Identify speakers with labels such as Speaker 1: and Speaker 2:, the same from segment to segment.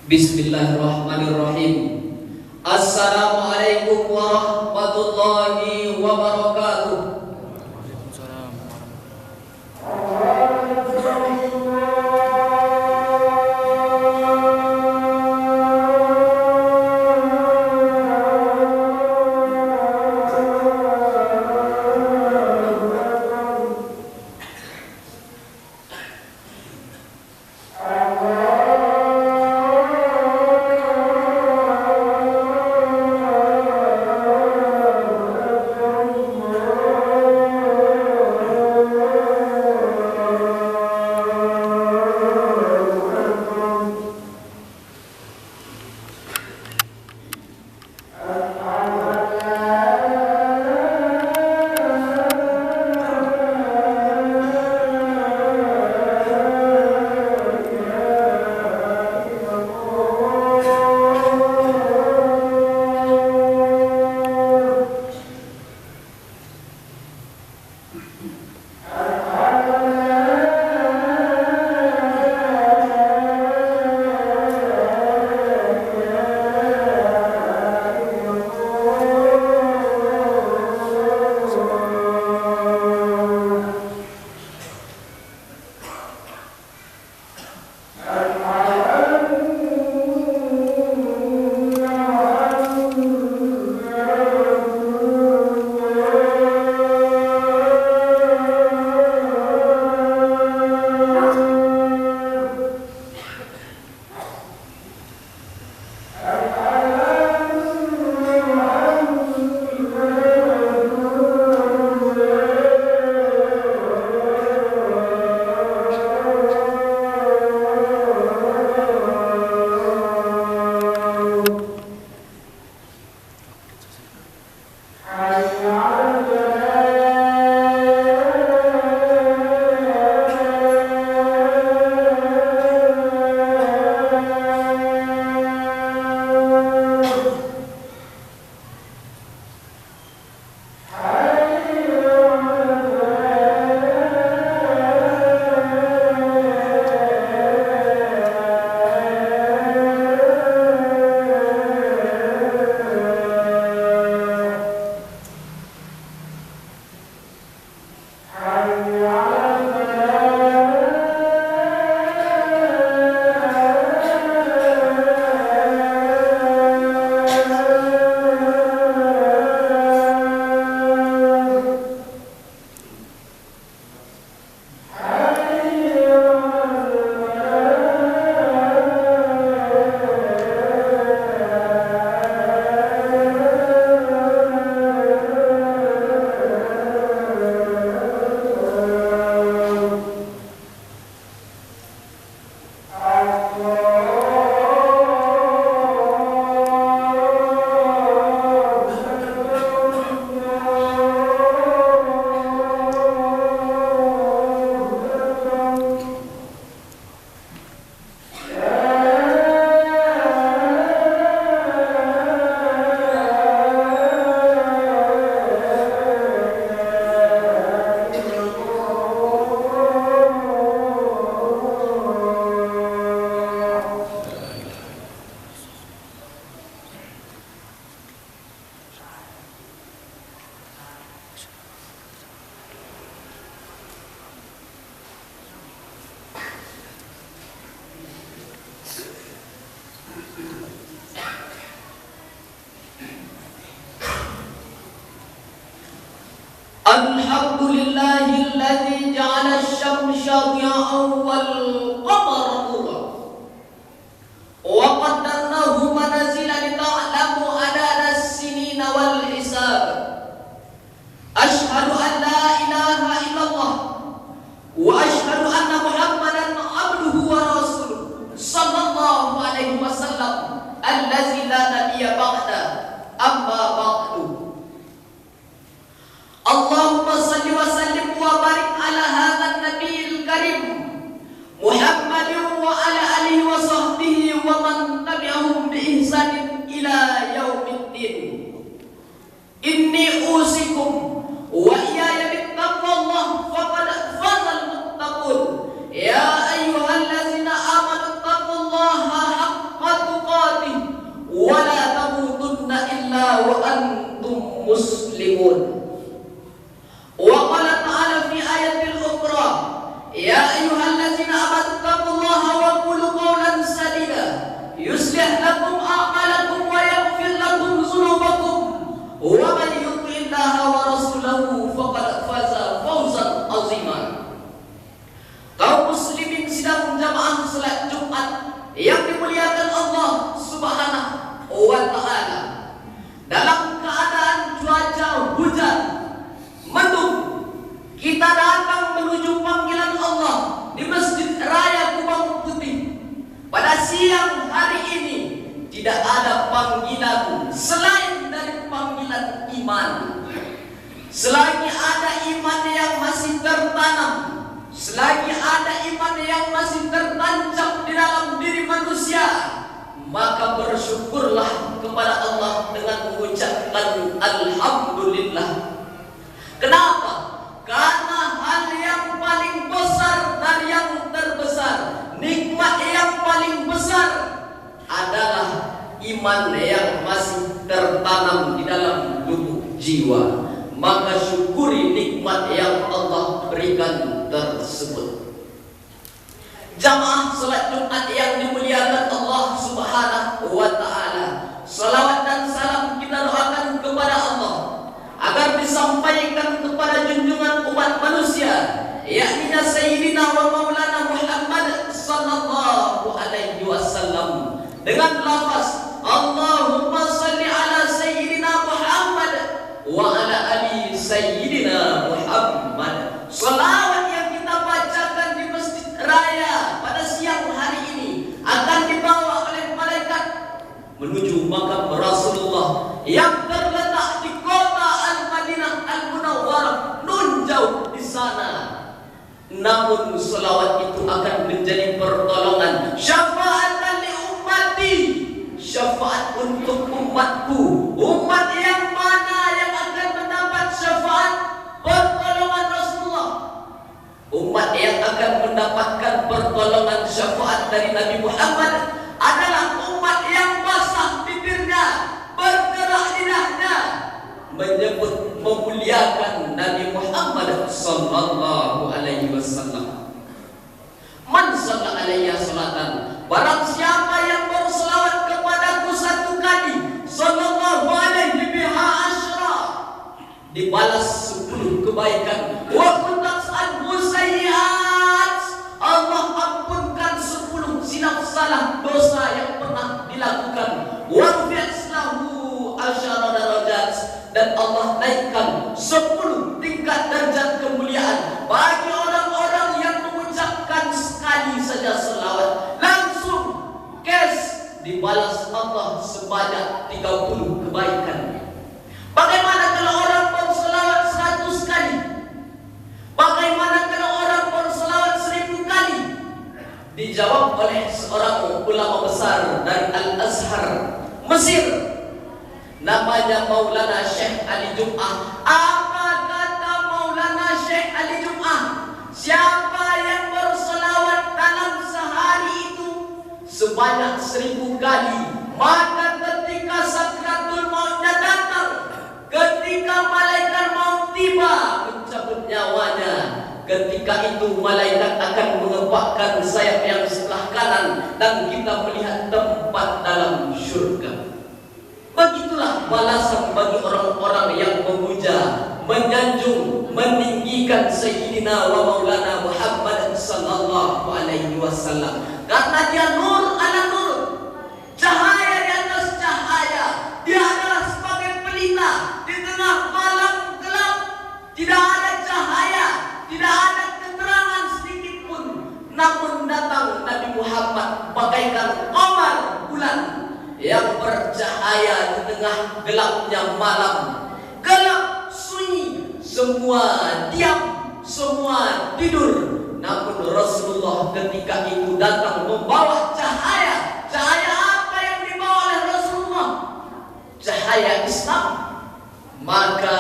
Speaker 1: Bismillahirrahmanirrahim. Assalamualaikum warahmatullahi wabarakatuh. Alhamdulillahilladzi ja'ala asy-syamsa diya'an wal qamara nuran wa qaddarnahu manazila li ta'lamu adada as-sinina wal hisab. Asyhadu an la ilaha illallah wa asyhadu anna Muhammadan abduhu wa rasuluh sallallahu alaihi wasallam allazi la nabiyya ba'da. Amma ba'du. Allahumma salli wa sallim wa barik ala hadzal nabiyil karim muslimun. Wa qala ta'ala fi ayatil ukhra, ya ayyuhallazina amanu taqullaha wa qulu qawlan sadida yuslih lakum a'malakum wa yaghfir lakum dzunubakum wa man yuti'illaha wa rasulahu faqad faza fawzan 'azima. Kaum muslimin sidang jamaah salat Jumat yang dimuliakan Allah Subhanahu wa ta'ala, dalam keadaan cuaca hujan mendung, kita datang menuju panggilan Allah di Masjid Raya Kubang Putih. Pada siang hari ini tidak ada panggilan selain dari panggilan iman. Selagi ada iman yang masih tertanam, selagi ada iman yang masih tertancap di dalam diri manusia, maka bersyukurlah kepada Allah dengan mengucapkan alhamdulillah. Kenapa? Karena hal yang paling besar dari yang terbesar, nikmat yang paling besar adalah iman yang masih tertanam di dalam lubuk jiwa. Maka syukuri nikmat yang Allah berikan tersebut. Jamaah salat Jumat yang dimuliakan Allah Subhanahu wa ta'ala, salawat dan salam kita doakan kepada Allah agar disampaikan kepada junjungan umat manusia, yakni Sayyidina wa Maulana Muhammad sallallahu alaihi wasallam, dengan lafaz Allahumma salli ala Sayyidina Muhammad wa ala ali Sayyidina Muhammad. Salawat yang kita bacakan di Masjid Raya pada siang hari ini akan dibawa oleh malaikat menuju makam Rasulullah yang terletak di kota Al-Madinah Al-Munawwarah, nun jauh di sana. Namun salawat itu akan menjadi pertolongan, syafaatan li ummati, syafaat untuk umatku. Umat yang mana yang akan mendapat syafaat pertolongan Rasulullah? Umat yang akan mendapatkan pertolongan syafaat dari Nabi Muhammad adalah umat yang basah bibirnya, bergerak lidahnya, menyebut memuliakan Nabi Muhammad sallallahu alaihi wasallam. Man shalla alayya salatan, barang siapa yang berselawat kepadaku satu kali, sallallahu alaihi biha asyra, dibalas 10 kebaikan. Wa kuntas anhu sayyi'at, Allah ampunkan 10 silap salah dosa yang pernah dilakukan. Wa fi'lahu asyara darajat, dan Allah naikkan 10 tingkat derajat kemuliaan bagi orang-orang yang mengucapkan sekali saja selawat, langsung cash dibalas Allah sebanyak 30 kebaikan. Bagaimana kalau orang berselawat 100 kali? Bagaimana kalau orang berselawat 1000 kali? Dijawab oleh seorang ulama besar dari Al-Azhar, Mesir, namanya Maulana Syekh Ali Jum'ah. Apa kata Maulana Syekh Ali Jum'ah? Siapa yang berselawat dalam sehari itu sebanyak 1000 kali, maka ketika sakratul mautnya datang, ketika malaikat maut tiba mencabut nyawanya, ketika itu malaikat akan mengepakkan sayap yang sebelah kanan dan kita melihat tempat dalam syurga. Begitulah balasan bagi orang-orang yang memuja, menyanjung, meninggikan Sayyidina wa Maulana Muhammad sallallahu alaihi wasallam. Karena dia nur ala nur, cahaya di atas cahaya. Dia adalah sebagai pelita di tengah malam gelap. Tidak ada cahaya, tidak ada keterangan sedikit pun. Namun datang Nabi Muhammad bagaikan qamar, bulan yang bercahaya di tengah gelapnya malam. Gelap, sunyi, semua diam, semua tidur. Namun Rasulullah ketika itu datang membawa cahaya. Cahaya apa yang dibawa oleh Rasulullah? Cahaya Islam. Maka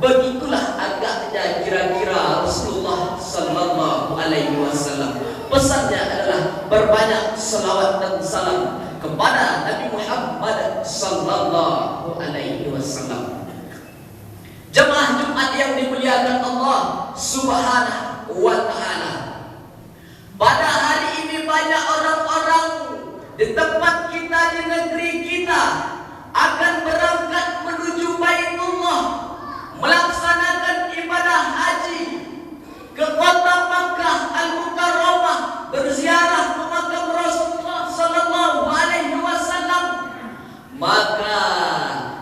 Speaker 1: begitulah agaknya kira-kira Rasulullah sallallahu alaihi wasallam. Pesannya adalah berbanyak selawat dan salam kepada Nabi Muhammad sallallahu alaihi wasallam. Jemaah Jumat yang dimuliakan Allah Subhanahu wa ta'ala, pada hari ini banyak orang-orang di tempat kita, di negeri kita, akan berangkat menuju Baitullah, melaksanakan ibadah haji ke kota Makkah Al-Mukarramah, berziarah ke makam Rasulullah sallallahu alaihi wasallam. Maka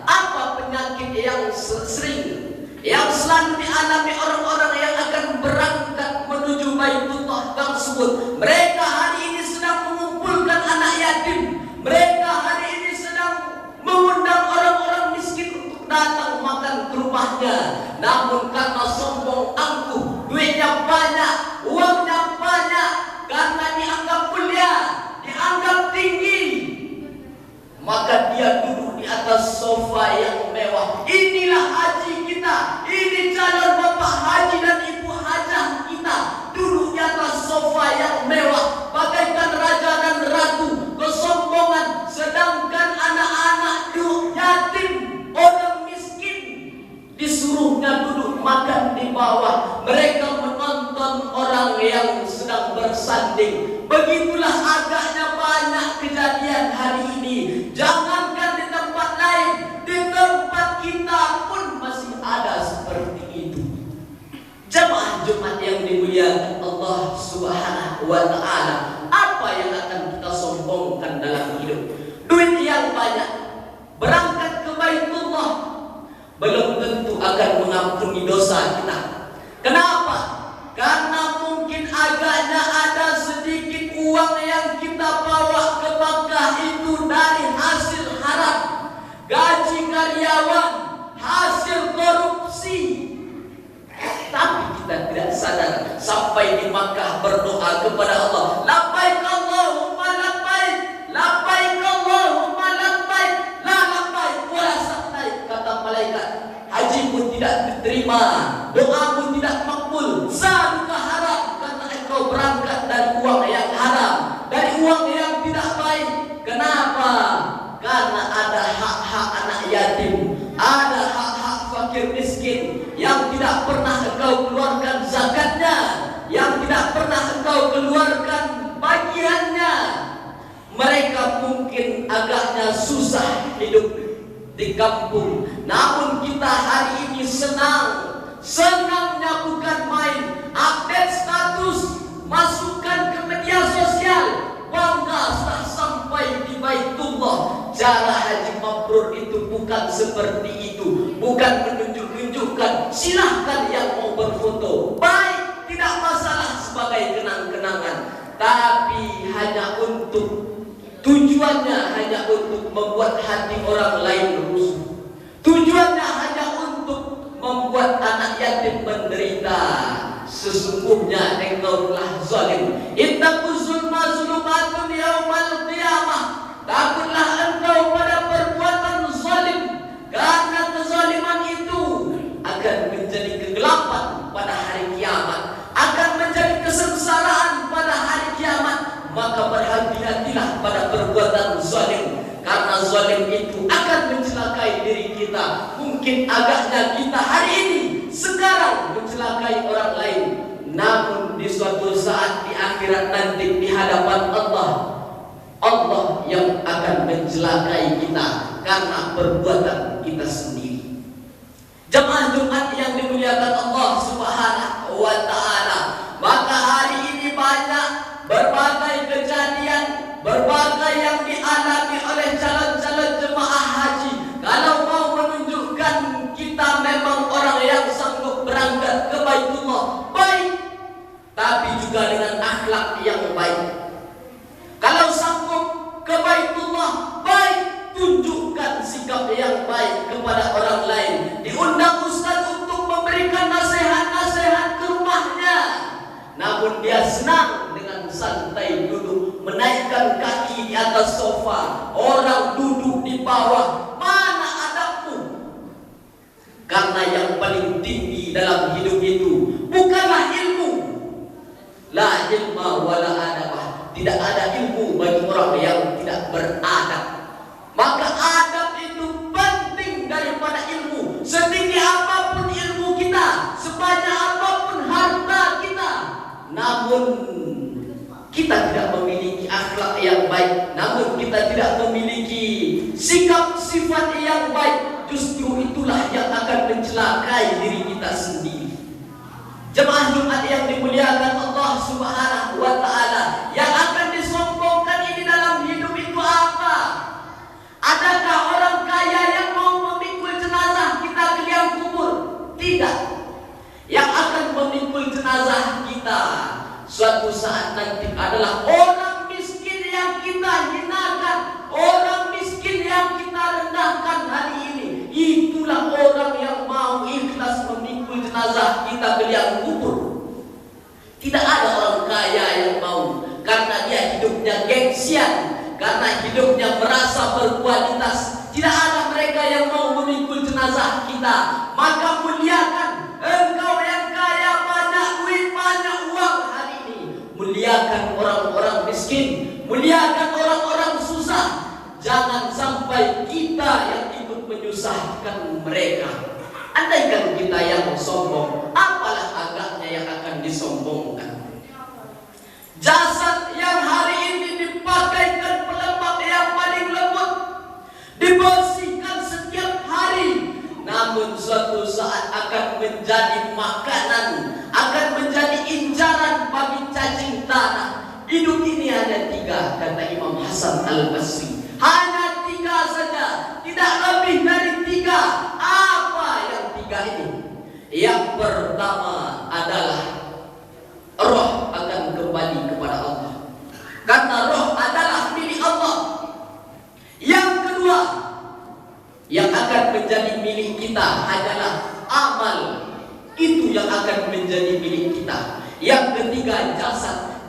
Speaker 1: apa penyakit yang selalu dialami orang-orang yang akan berangkat menuju Baitullah tersebut? Mereka hari ini sedang mengumpulkan anak yatim. Mereka hari ini sedang mengundang orang-orang miskin untuk datang makan ke rumahnya. Namun karena sombong angkuh, duitnya banyak, uangnya banyak, karena dianggap mulia, dianggap tinggi, maka dia duduk di atas sofa yang mewah. Inilah haji kita, ini calon bapak haji dan ibu hajah kita, duduk di atas sofa yang mewah, bagaikan raja dan ratu, kesombongan. Sedangkan anak-anak duduk yatim, orang miskin, disuruhnya duduk makan di bawah. Mereka menonton orang yang sedang bersanding. Begitulah agaknya banyak kejadian hari ini. Jangankan di tempat lain, di tempat kita pun masih ada seperti itu. Jemaah Jumat yang dimuliakan Allah Subhanahu wa ta'ala, apa yang akan kita sombongkan dalam hidup? Duit yang banyak, berangkat ke Baitullah, belum tentu akan mengampuni dosa kita. Kenapa? Karena mungkin agaknya ada sedikit uang yang kita bawa ke Makkah itu dari hasil haram, gaji karyawan, hasil korupsi. Tapi kita tidak sadar, sampai di Makkah berdoa kepada Allah, labbaik Allahumma labbaik, labbaik Allahumma labbaik, la labbaik wala sa'daik. Kata malaikat, haji pun tidak diterima, doa pun tidak makbul, zaduka haram, karena engkau berangkat dari uang yang haram, dari uang yang tidak baik. Kenapa? Karena ada hak-hak anak yatim, ada hak-hak fakir miskin yang tidak pernah engkau keluarkan zakatnya, yang tidak pernah engkau keluarkan bagiannya. Mereka mungkin agaknya susah hidup di kampung, namun kita hari ini senang. Senangnya bukan main, update status, masukkan ke media sosial, bangga sudah sampai di Baitullah. Cara haji mabrur itu bukan seperti itu, bukan menunjuk-nunjukkan. Silahkan yang mau berfoto, baik, tidak masalah sebagai kenang-kenangan, tapi hanya untuk tujuannya hanya untuk membuat hati orang lain rusuh. Tujuannya hanya untuk membuat anak yatim menderita. Sesungguhnya engkau telah zalim. Ittaqu zulma zulumatun yaumal qiyamah. Takutlah engkau pada perbuatan zalim, karena kezaliman itu akan menjadi kegelapan pada hari kiamat, akan menjadi kesengsaraan pada hari kiamat. Maka berhati-hatilah pada perbuatan zalim, karena zalim itu akan mencelakai diri kita. Mungkin agaknya kita hari ini sekarang mencelakai orang lain, namun di suatu saat di akhirat nanti di hadapan Allah, Allah yang akan mencelakai kita karena perbuatan kita sendiri. Jemaah Jumat yang dimuliakan Allah Subhanahu wa ta'ala, maka hari ini banyak berbagai kejadian, berbagai yang dialami oleh calon-calon jemaah haji. Kalau mau menunjukkan kita memang orang yang sanggup berangkat ke Baitullah, baik, tapi juga dengan akhlak yang baik. Kalau sanggup ke Baitullah, baik, tunjukkan sikap yang baik kepada orang lain. Diundang ustaz untuk memberikan nasihat-nasihat ke rumahnya, namun dia senang dengan santai duduk, menaikkan kaki di atas sofa, orang duduk di bawah. Mana adabmu? Karena yang paling tinggi dalam hidup itu bukanlah ilmu. La ilma wala adabah. Tidak ada ilmu bagi orang yang tidak beradab. Maka adab itu penting daripada ilmu. Setinggi apapun namun kita tidak memiliki akhlak yang baik, namun kita tidak memiliki sikap sifat yang baik, justru itulah yang akan mencelakai diri kita sendiri. Jemaah Jumat yang dimuliakan Allah Subhanahu wa Ta'ala, yang akan disombongkan ini dalam hidup itu apa? Adakah orang kaya yang mau memikul jenazah kita ke liang kubur? Tidak. Yang akan memikul jenazah kita suatu saat nanti adalah orang miskin yang kita hinakan, orang miskin yang kita rendahkan hari ini. Itulah orang yang mau ikhlas memikul jenazah kita ke liang kubur. Tidak ada orang kaya yang mau, karena dia hidupnya gengsian, karena hidupnya merasa berkualitas. Tidak ada mereka yang mau memikul jenazah kita. Maka muliakan engkau yang kaya, banyak duit, banyak uang hari ini. Muliakan orang-orang miskin, muliakan orang-orang susah. Jangan sampai kita yang ikut menyusahkan mereka. Andaikan kita yang sombong, apalah agaknya yang akan disombongkan. Jasad yang hari ini dipakaikan pelembab yang paling lembut, dibersihkan setiap hari, namun suatu saat akan menjadi makanan, akan menjadi incaran bagi cacing tanah. Hidup ini hanya 3, kata Imam Hasan Al-Basri. Hanya 3 saja, tidak lebih dari 3. Apa yang 3 ini? Yang pertama adalah roh akan kembali kepada Allah, karena roh adalah milik Allah. Yang kedua, yang akan menjadi milik kita adalah amal, itu yang akan menjadi milik kita. Yang ketiga,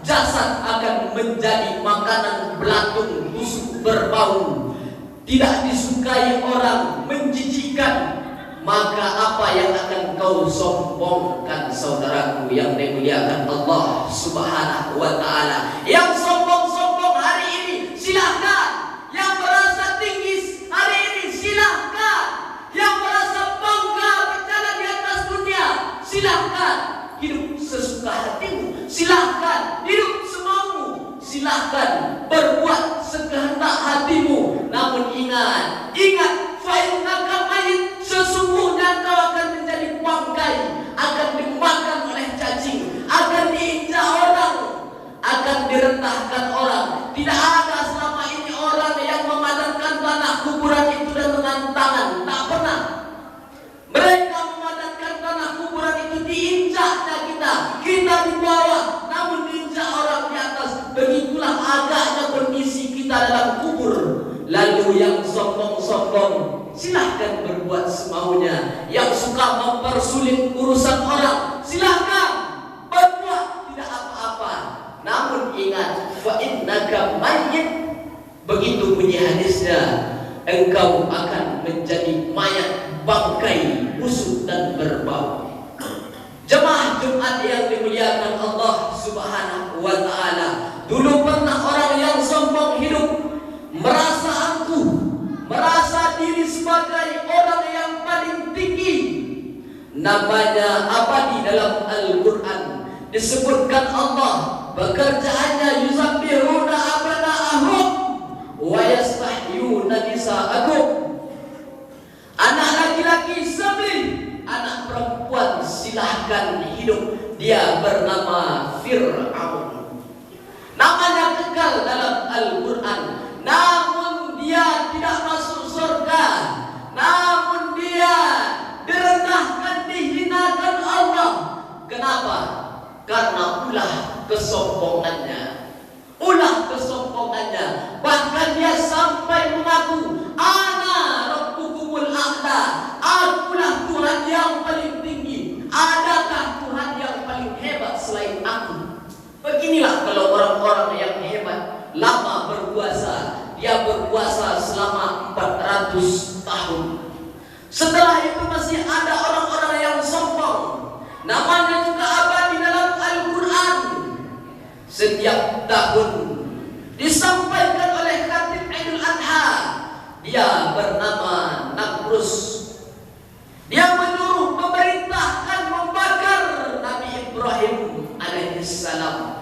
Speaker 1: jasad akan menjadi makanan belatung, busuk, berbau, tidak disukai orang, menjijikkan. Maka apa yang akan kau sombongkan, saudaraku yang dimuliakan Allah Subhanahu wa Ta'ala? Yang sombong-sombong hari ini silahkan, yang merasa tinggi hari ini silahkan, yang merasa bangga berjalan di atas dunia silahkan, hidup sesuka hatimu, silahkan hidup semaumu, silahkan berbuat sekehendak hatimu. Namun ingat, fa'innaka mayyit, sesungguhnya kau akan menjadi bangkai, akan dimakan oleh cacing, akan diinjak orang, akan direndahkan orang. Tidak ada selama ini orang yang memadatkan tanah kuburan itu dengan tangan, tak pernah. Mereka memadatkan tanah kuburan itu diinjaknya kita di bawah, namun diinjak orang di atas. Begitulah agaknya kondisi kita dalam kubur. Lalu yang sombong-sombong silahkan berbuat semaunya, yang suka mempersulit urusan orang silahkan berbuat, tidak apa-apa. Namun ingat, fa'innaka mayyit, begitu bunyi hadisnya, engkau akan menjadi mayat, bangkai, busuk dan berbau. Jemaah Jumat yang dimuliakan Allah Subhanahu wa Ta'ala, dulu pernah orang yang sombong hidup, merasa angkuh, merasa diri sebagai orang yang paling tinggi. Namanya apa di dalam Al-Quran? Disebutkan Allah, pekerjaannya yusabbihuna abna'ahum wa yastahyuna nisa'akum. Anak laki-laki sembelih, anak perempuan silahkan hidup. Dia bernama Fir'aun. Namanya kekal dalam Al-Quran, namun dia tidak masuk surga, namun dia direndahkan, dihinakan Allah. Kenapa? Karena ulah kesombongannya. Bahkan dia sampai mengaku, ana rabbukumul a'la, akulah Tuhan yang paling tinggi. Adakah Tuhan yang paling hebat selain aku? Beginilah kalau orang-orang yang hebat, lama berpuasa. Dia berpuasa selama 400 tahun. Setelah itu masih ada orang-orang yang sombong. Namanya juga abadi dalam Al-Quran. Setiap tahun disampaikan oleh Khatib Idul Adha. Dia bernama Namrus. Dia menyuruh, memerintahkan membakar Nabi Ibrahim alaihissalam.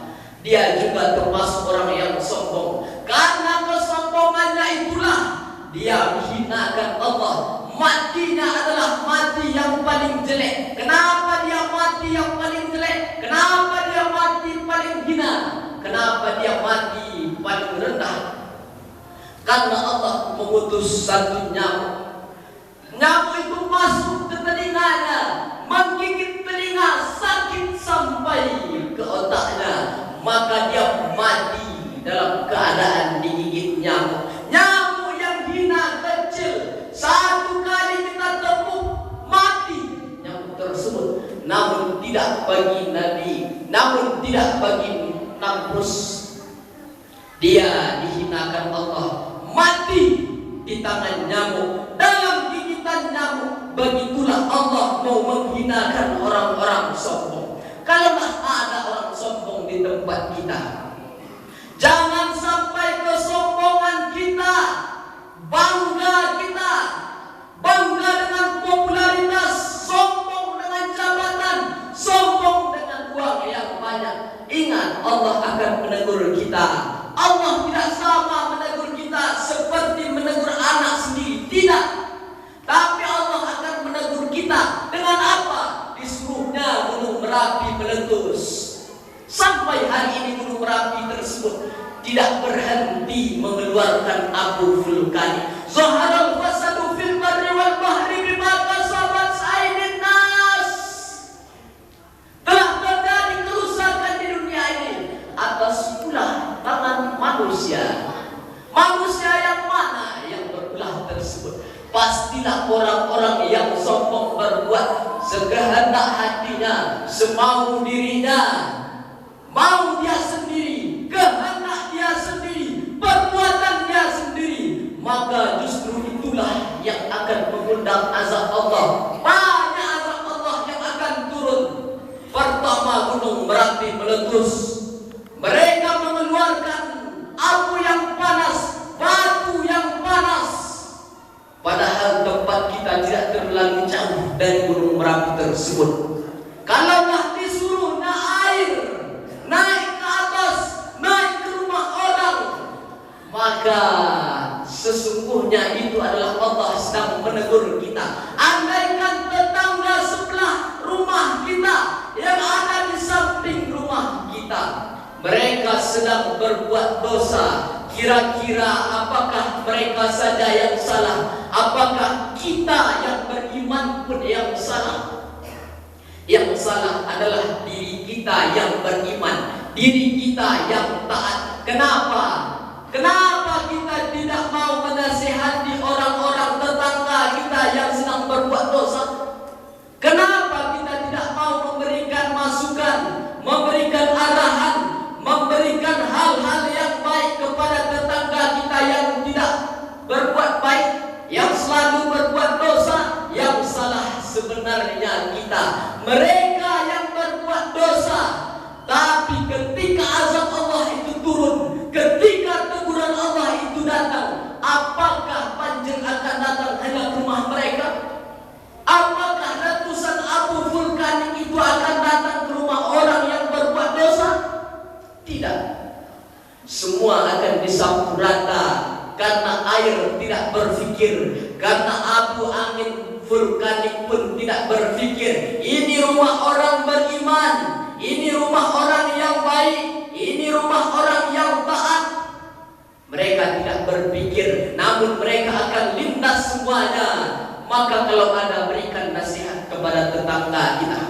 Speaker 1: Karena Allah mengutus satu nyamuk. Nyamuk itu masuk ke telinganya, menggigit telinga, sakit sampai ke otaknya, maka dia mati dalam keadaan digigit nyamuk. Nyamuk yang hina kecil, satu kali kita tepuk mati nyamuk tersebut. Namun tidak bagi Nabi, namun tidak bagi Namrus. Dia dihinakan Allah, mati di tangan nyamuk, dalam gigitan nyamuk. Begitulah Allah mau menghinakan orang-orang sombong. Kalaulah ada orang sombong di tempat kita, jangan sampai kesombongan kita, bangga kita, bangga dengan popularitas, sombong dengan jabatan, sombong dengan uang yang banyak. Ingat, Allah akan menegur kita. Allah tidak sama menegur kita seperti menegur anak sendiri, tidak. Tapi Allah akan menegur kita dengan apa? Disuruhnya Gunung Merapi meletus. Sampai hari ini Gunung Merapi tersebut tidak berhenti mengeluarkan abu vulkanik. Zaharal fasadu fil barri wal bahri bima kasabat aydin nas. Telah terjadi kerusakan di dunia ini atas ulah tangan manusia. Manusia yang mana yang berulah tersebut? Pastilah orang-orang yang sombong berbuat sekehendak hatinya, semau dirinya, mau dia sendiri, kehendak dia sendiri, perbuatan dia sendiri. Maka justru itulah yang akan mengundang azab Allah. Banyak azab Allah yang akan turun. Pertama, Gunung Merapi meletus. Mereka mengeluarkan abu yang panas, batu yang panas. Padahal tempat kita tidak terlalu jauh dari Gunung Merapi tersebut. Kalaulah disuruhnya air naik ke atas, naik ke rumah orang, maka sesungguhnya itu adalah Allah sedang menegur kita. Andaikan tetangga sebelah rumah kita yang ada di samping rumah kita, mereka sedang berbuat dosa, kira-kira apakah mereka saja yang salah? Apakah kita yang beriman pun yang salah? Yang salah adalah diri kita yang beriman, diri kita yang taat. Kenapa? Kenapa kita tidak mau menasihati orang-orang tetangga kita yang sedang berbuat dosa? Kenapa kita tidak mau memberikan masukan, memberikan arahan, memberikan hal-hal yang baik kepada tetangga kita yang tidak berbuat baik, yang selalu berbuat dosa? Yang salah sebenarnya kita, mereka yang berbuat dosa. Tapi ketika azab Allah itu turun, ketika teguran Allah itu datang, apakah banjir akan datang hanya ke rumah mereka? Apakah letusan abu vulkanik itu akan datang ke rumah orang yang berbuat dosa? Tidak. Semua akan disapu rata, karena air tidak berpikir, karena abu angin vulkanik pun tidak berpikir. Ini rumah orang beriman, ini rumah orang yang baik, ini rumah orang yang taat. Mereka tidak berpikir, namun mereka akan lintas semuanya. Maka kalau ada, berikan nasihat kepada tetangga kita.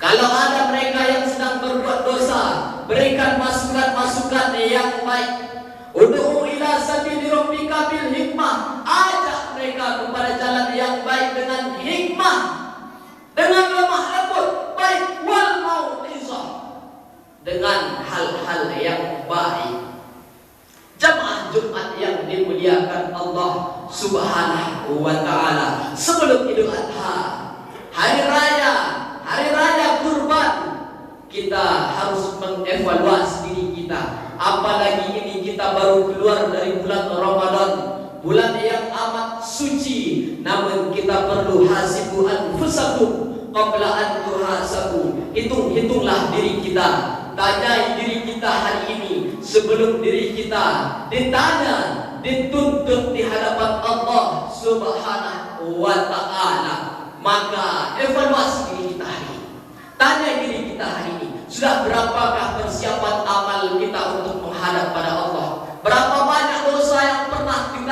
Speaker 1: Kalau ada mereka yang sedang berbuat dosa, berikan masukan-masukan yang baik. Ud'u ila sabili rabbika bil hikmah. Ajak mereka kepada jalan yang baik dengan hikmah, dengan lemah lembut, baik wal mau'izah, dengan hal-hal yang baik. Jamaah Jumat yang dimuliakan Allah Subhanahu wa ta'ala, sebelum Idul Adha, hari raya kurban, kita harus mengevaluasi diri kita. Apalagi ini kita baru keluar dari bulan Ramadan, bulan yang amat suci. Namun kita perlu hasibu anfusakum qabla an tuhasabu. Hitunglah diri kita, tanyai diri kita hari ini sebelum diri kita ditanya, dituntut di hadapan Allah Subhanahu wa ta'ala. Maka evaluasi diri kita hari ini, tanya diri kita hari ini, sudah berapakah persiapan amal kita untuk menghadap pada Allah? Berapa banyak dosa yang pernah kita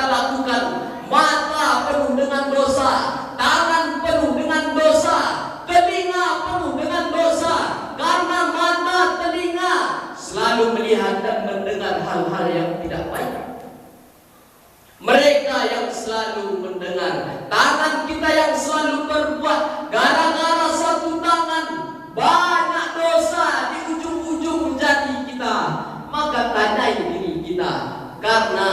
Speaker 1: yang tidak baik. Mereka yang selalu mendengar, tangan kita yang selalu berbuat, gara-gara satu tangan banyak dosa di ujung-ujung jari kita. Maka tanyai diri kita, karena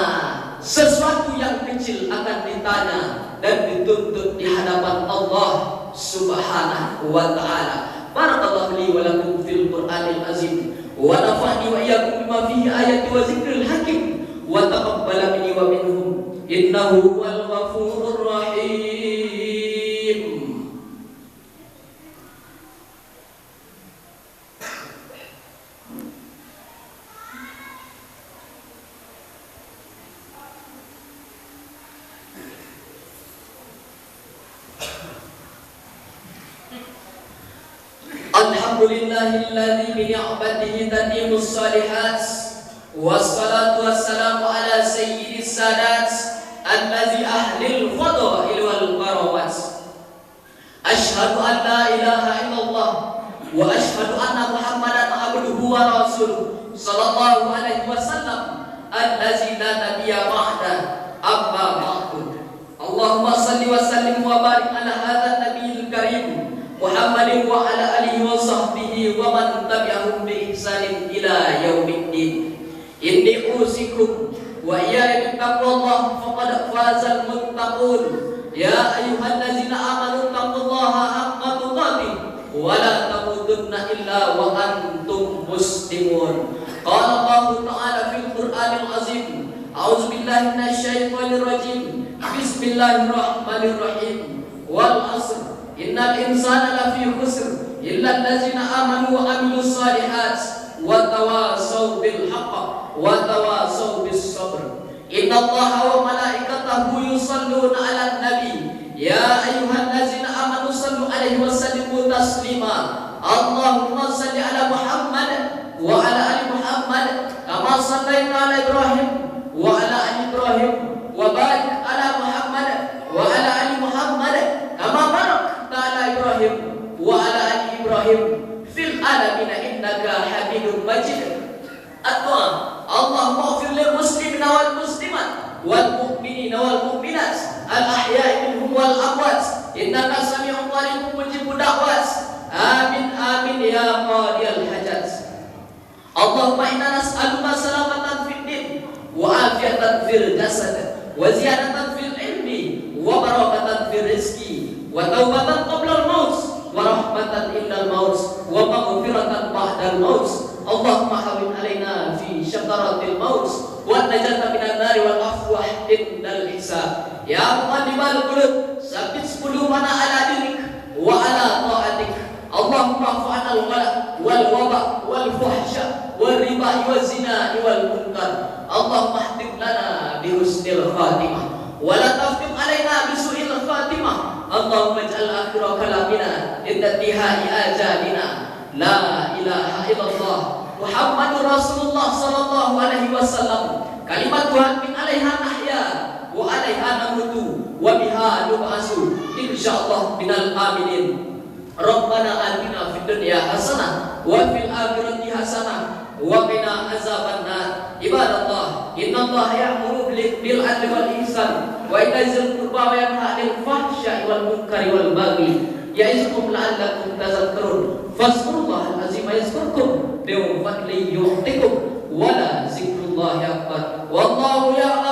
Speaker 1: sesuatu yang kecil akan ditanya dan dituntut di hadapan Allah Subhanahu wa ta'ala. Barakallahu li wa lakum fil Qur'anil azim, wa nafa'ni wa iyyakum bima fihi ayati wa zikril hakim, wa taqabbala minni wa minhum innahu huwal ghafurur rahim. Alhamdulillahilladzi bi ni'matihi tatimmus shalihat, wassalatu wassalamu ala sayyidis sadat allazi ahlil fadail wal karawat. Asyhadu an la ilaha illallah wa asyhadu anna Muhammadan abduhu wa rasuluh sallallahu alaihi wasallam allazi la nabiyya ba'da, amma ba'du. Allahumma salli wa sallim wa barik ala hadzal nabiyil karim Muhammadin wa ala alihi wa sahbihi wa man tabi'ahum bi ihsanin ila yaumiddin. Inni usikum wa iyaya bittaqwallah faqad fazal muttaqun. Ya ayyuhallazina amanu taqullaha haqqa tuqatih wa la tamutunna illa wa antum muslimun. Qala Allah ta'ala fil Qur'anil azim, a'udzu billahi minasy syaithanir rajim. Bismillahirrahmanirrahim. Wal 'asr innal insana lafi khusr illa allazina amanu wa amilus shalihat wa tawasaw bil haqq wa tawasaw bis sabr. Innallaha wa malaikatahu yusalluna 'alan nabi ya ayyuhallazina amanu sallu 'alaihi wa sallimu taslima. Allahumma shalli 'ala Muhammad wa 'ala ali Muhammad kama shallaita 'ala Ibrahim wa 'ala ali Ibrahim wa barik 'ala Muhammad wa 'ala ali Muhammad kama barakta 'ala Ibrahim wa 'ala ali Ibrahim fil alamin innaka Hamidum Majid. Addu'a, Allahumma ighfir lil muslimina wal muslimat wal mu'minina wal mu'minat al ahya'i minhum wal amwat innaka sami'un qaribun mujibud da'wat. Amin amin ya qadiyal hajat. Allahumma inna nas'aluka salamatan fid din wa afiatan fil jasad wa ziyadatan fil ilmi wa barakatan fil rizqi wa taubatan qabla al maut wa rahmatan indal maut wa maghfiratan ba'dal maut. Allahumma hawwin alaina fi syakaratil maut wa najata minan nari wal afwa indal hisab. Ya muqallibal qulub sabbit qulubana ala dinik wa ala ta'atik. Allahumma fa'al ghala wal waba wal fuhsya wal riba wal zina wal munkar. Allahumma hdib lana bi husnil khatimah wa la taftim alaina bi su'il khatimah. Allahumma ij'al akhira kalamina intihai ajalina la ilaha illallah Muhammadur Rasulullah sallallahu alaihi wasallam. Kalimat Tuhan min alaiha nahya wa alaiha namutu wa biha nub'asu insyaallah minal aminin. Rabbana atina fid dunya hasanah wa fil akhirati hasanah wa qina azabannar. Ibadallah, innallaha ya'muru bil adli wal ihsan wa ita'i dzil qurba wa yanha 'anil fahsya'i wal munkari wal baghi ya'izukum la'allakum tadhakkarun. Fazkurullahal azim yazkurkum wa bi fadlihi yu'tikum wa la zikrullahi akbar. Wallahu ya'lam.